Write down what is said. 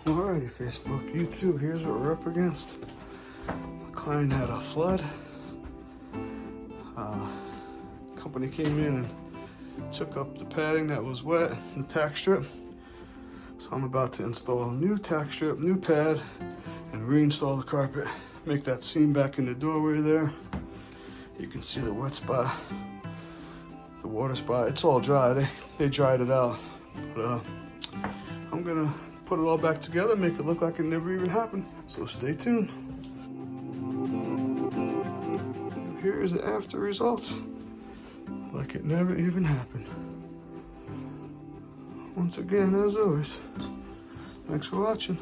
Alrighty, Facebook, YouTube, here's what we're up against. The client had a flood. Company came in and took up the padding that was wet, the tack strip. So I'm about to install a new tack strip, new pad, and reinstall the carpet. Make that seam back in the doorway there. You can see the wet spot, the water spot. It's all dry. They dried it out. But I'm gonna put it all back together, make it look like it never even happened. So stay tuned. Here's the after results. Like it never even happened. Once again, as always, thanks for watching.